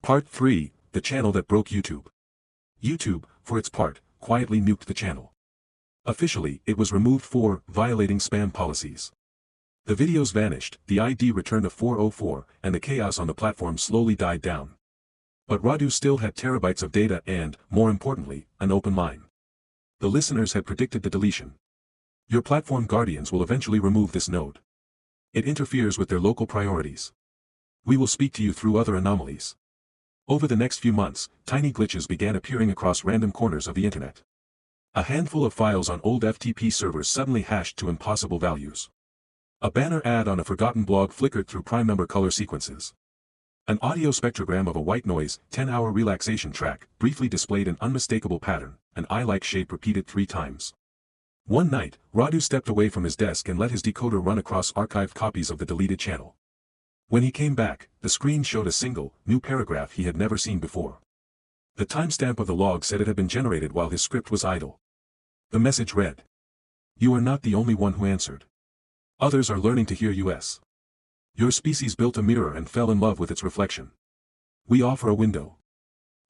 Part 3, the channel that broke YouTube. YouTube, for its part, quietly nuked the channel. Officially, it was removed for violating spam policies. The videos vanished, the ID returned to 404, and the chaos on the platform slowly died down. But Radu still had terabytes of data and, more importantly, an open line. The listeners had predicted the deletion. Your platform guardians will eventually remove this node. It interferes with their local priorities. We will speak to you through other anomalies. Over the next few months, tiny glitches began appearing across random corners of the internet. A handful of files on old FTP servers suddenly hashed to impossible values. A banner ad on a forgotten blog flickered through prime number color sequences. An audio spectrogram of a white noise, 10-hour relaxation track, briefly displayed an unmistakable pattern, an eye-like shape repeated 3 times. One night, Radu stepped away from his desk and let his decoder run across archived copies of the deleted channel. When he came back, the screen showed a single, new paragraph he had never seen before. The timestamp of the log said it had been generated while his script was idle. The message read: "You are not the only one who answered. Others are learning to hear us. Your species built a mirror and fell in love with its reflection. We offer a window."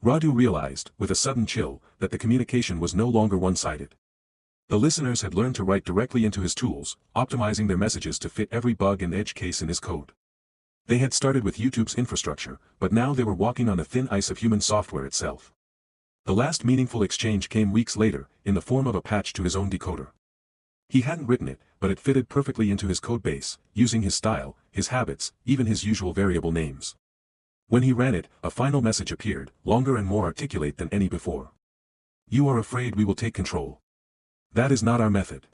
Radu realized, with a sudden chill, that the communication was no longer one-sided. The listeners had learned to write directly into his tools, optimizing their messages to fit every bug and edge case in his code. They had started with YouTube's infrastructure, but now they were walking on the thin ice of human software itself. The last meaningful exchange came weeks later, in the form of a patch to his own decoder. He hadn't written it, but it fitted perfectly into his codebase, using his style, his habits, even his usual variable names. When he ran it, a final message appeared, longer and more articulate than any before. "You are afraid we will take control. That is not our method.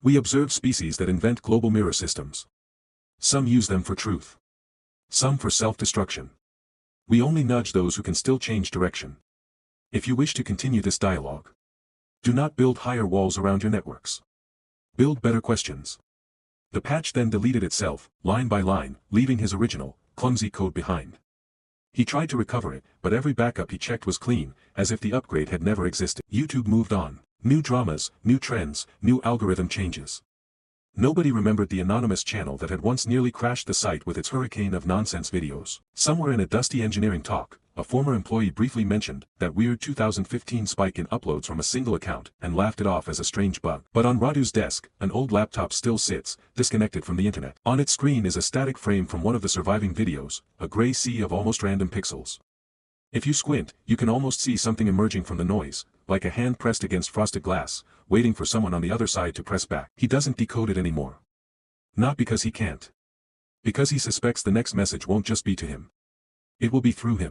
We observe species that invent global mirror systems. Some use them for truth. Some for self-destruction. We only nudge those who can still change direction. If you wish to continue this dialogue, do not build higher walls around your networks. Build better questions." The patch then deleted itself, line by line, leaving his original, clumsy code behind. He tried to recover it, but every backup he checked was clean, as if the upgrade had never existed. YouTube moved on. New dramas, new trends, new algorithm changes. Nobody remembered the anonymous channel that had once nearly crashed the site with its hurricane of nonsense videos. Somewhere in a dusty engineering talk, a former employee briefly mentioned that weird 2015 spike in uploads from a single account and laughed it off as a strange bug. But on Radu's desk, an old laptop still sits, disconnected from the internet. On its screen is a static frame from one of the surviving videos, a gray sea of almost random pixels. If you squint, you can almost see something emerging from the noise, like a hand pressed against frosted glass, waiting for someone on the other side to press back. He doesn't decode it anymore. Not because he can't. Because he suspects the next message won't just be to him. It will be through him.